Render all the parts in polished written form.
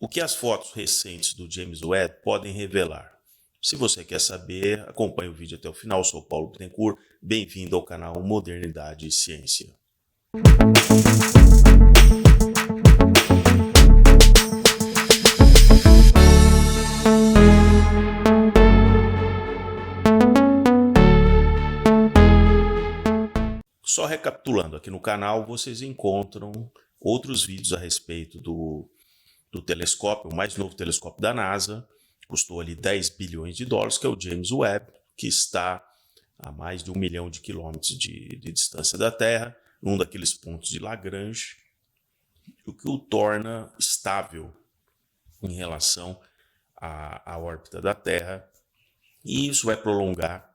O que as fotos recentes do James Webb podem revelar? Se você quer saber, acompanhe o vídeo até o final. Eu sou Paulo Bittencourt, bem-vindo ao canal Modernidade e Ciência. Só recapitulando, aqui no canal vocês encontram outros vídeos a respeito do telescópio, o mais novo telescópio da NASA, custou ali 10 bilhões de dólares, que é o James Webb, que está a mais de 1 milhão de quilômetros de distância da Terra, num daqueles pontos de Lagrange, o que o torna estável em relação à órbita da Terra, e isso vai prolongar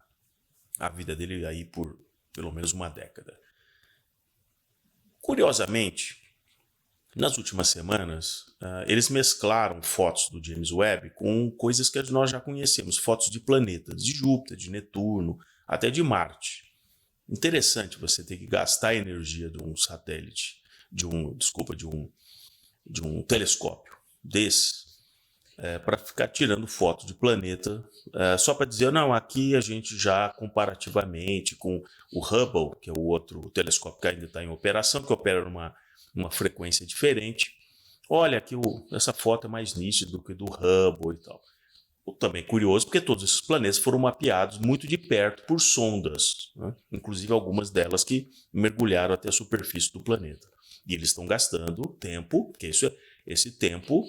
a vida dele aí por pelo menos uma década. Curiosamente, nas últimas semanas, eles mesclaram fotos do James Webb com coisas que nós já conhecemos, fotos de planetas, de Júpiter, de Netuno, até de Marte. Interessante você ter que gastar a energia de um satélite, de um telescópio desse, para ficar tirando foto de planeta, só para dizer, não, aqui a gente já comparativamente com o Hubble, que é o outro telescópio que ainda está em operação, que opera numa frequência diferente, olha que essa foto é mais nítida do que do Hubble e tal. Também curioso, porque todos esses planetas foram mapeados muito de perto por sondas, né? Inclusive algumas delas que mergulharam até a superfície do planeta. E eles estão gastando tempo, porque esse tempo,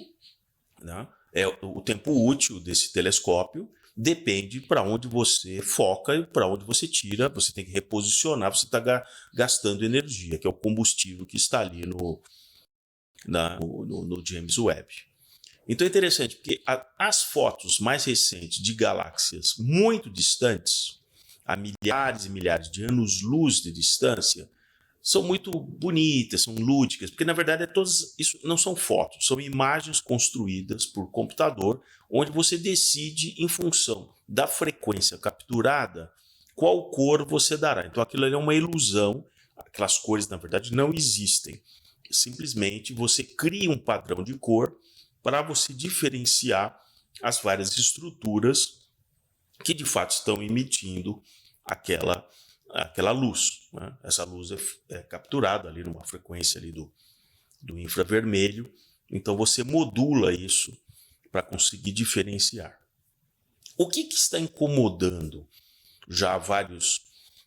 né, é o tempo útil desse telescópio, depende para onde você foca e para onde você tira, você tem que reposicionar, você está gastando energia, que é o combustível que está ali no James Webb. Então é interessante, porque as fotos mais recentes de galáxias muito distantes, a milhares e milhares de anos-luz de distância, são muito bonitas, são lúdicas, porque na verdade isso não são fotos, são imagens construídas por computador, onde você decide em função da frequência capturada qual cor você dará. Então aquilo ali é uma ilusão, aquelas cores na verdade não existem. Simplesmente você cria um padrão de cor para você diferenciar as várias estruturas que de fato estão emitindo aquela luz, né? Essa luz é capturada ali numa frequência ali do infravermelho, então você modula isso para conseguir diferenciar. O que está incomodando já vários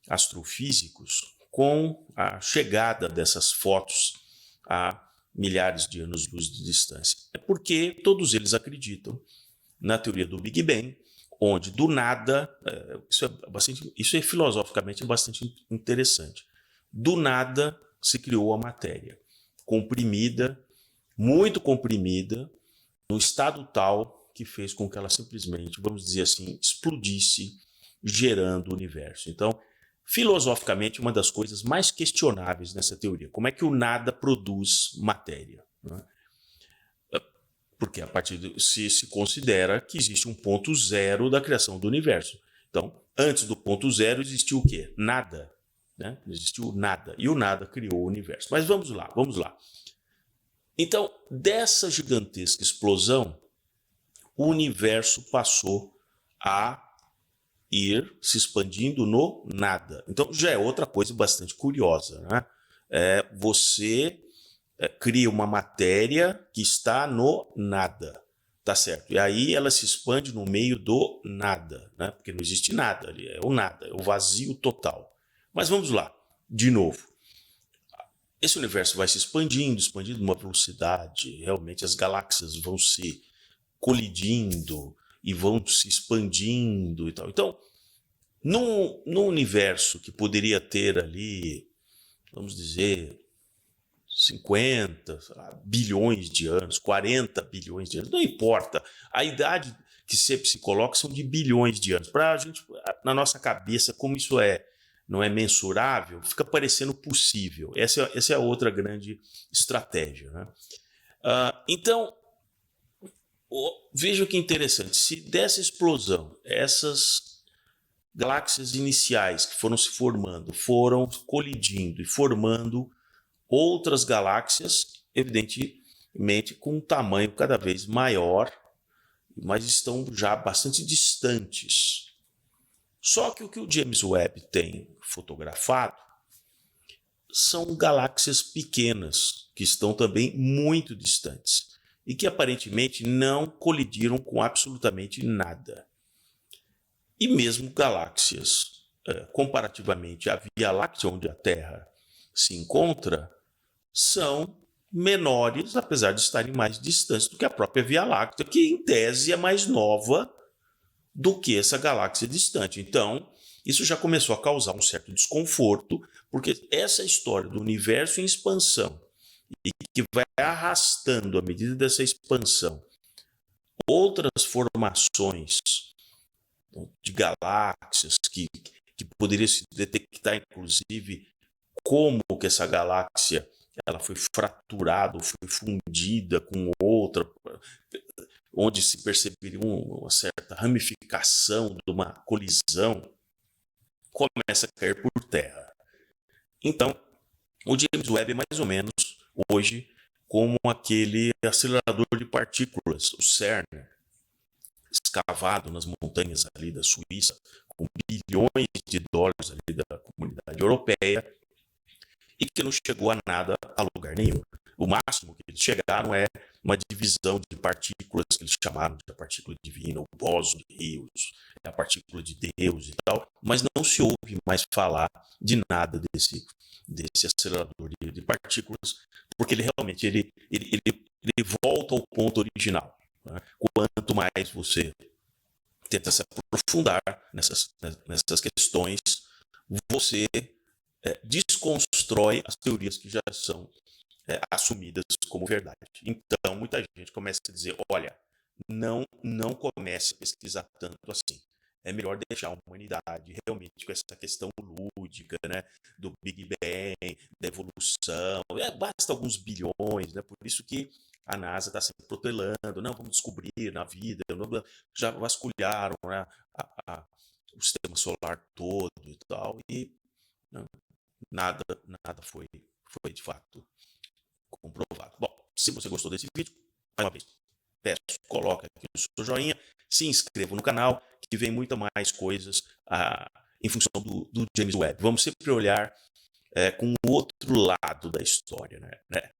astrofísicos com a chegada dessas fotos a milhares de anos-luz de distância? É porque todos eles acreditam na teoria do Big Bang, onde do nada, isso é filosoficamente bastante interessante, do nada se criou a matéria, comprimida, muito comprimida, num estado tal que fez com que ela simplesmente, vamos dizer assim, explodisse, gerando o universo. Então, filosoficamente, uma das coisas mais questionáveis nessa teoria, como é que o nada produz matéria, né? Porque a partir se considera que existe um ponto zero da criação do universo. Então, antes do ponto zero existiu o quê? Nada, né? Existiu nada. E o nada criou o universo. Mas vamos lá, vamos lá. Então, dessa gigantesca explosão, o universo passou a ir se expandindo no nada. Então, já é outra coisa bastante curiosa, né? Você cria uma matéria que está no nada, tá certo? E aí ela se expande no meio do nada, né? Porque não existe nada ali, é o nada, é o vazio total. Mas vamos lá, de novo. Esse universo vai se expandindo numa velocidade, realmente as galáxias vão se colidindo e vão se expandindo e tal. Então, num universo que poderia ter ali, vamos dizer, 50 bilhões de anos, 40 bilhões de anos, não importa. A idade que sempre se coloca são de bilhões de anos. Para a gente, na nossa cabeça, como isso não é mensurável, fica parecendo possível. Essa é a outra grande estratégia, né? Então, veja que interessante. Se dessa explosão, essas galáxias iniciais que foram se formando, foram colidindo e formando outras galáxias, evidente, com um tamanho cada vez maior, mas estão já bastante distantes. Só que o que o James Webb tem fotografado são galáxias pequenas, que estão também muito distantes e que aparentemente não colidiram com absolutamente nada. E mesmo galáxias, comparativamente à Via Láctea, onde a Terra se encontra, são menores, apesar de estarem mais distantes do que a própria Via Láctea, que em tese é mais nova do que essa galáxia distante. Então, isso já começou a causar um certo desconforto, porque essa história do universo em expansão e que vai arrastando, à medida dessa expansão, outras formações de galáxias que poderia se detectar, inclusive, como que essa galáxia ela foi fraturada, foi fundida com outra, onde se perceberia uma certa ramificação de uma colisão, começa a cair por terra. Então, o James Webb é mais ou menos hoje como aquele acelerador de partículas, o CERN, escavado nas montanhas ali da Suíça, com bilhões de dólares ali da comunidade europeia, e que não chegou a nada, a lugar nenhum. O máximo que eles chegaram é uma divisão de partículas que eles chamaram de partícula divina, o bóson de Higgs, a partícula de Deus e tal, mas não se ouve mais falar de nada desse acelerador de partículas, porque ele realmente ele volta ao ponto original. Né? Quanto mais você tenta se aprofundar nessas questões, você desconstrói as teorias que já são assumidas como verdade. Então, muita gente começa a dizer, olha, não comece a pesquisar tanto assim. É melhor deixar a humanidade realmente com essa questão lúdica, né, do Big Bang, da evolução. Basta alguns bilhões, né? Por isso que a NASA está sempre protelando, não, vamos descobrir na vida, já vasculharam, né, o sistema solar todo e tal, e não, nada foi de fato comprovado. Bom, se você gostou desse vídeo, mais uma vez, peço, coloque aqui o seu joinha, se inscreva no canal, que vem muito mais coisas em função do James Webb. Vamos sempre olhar com o outro lado da história, né?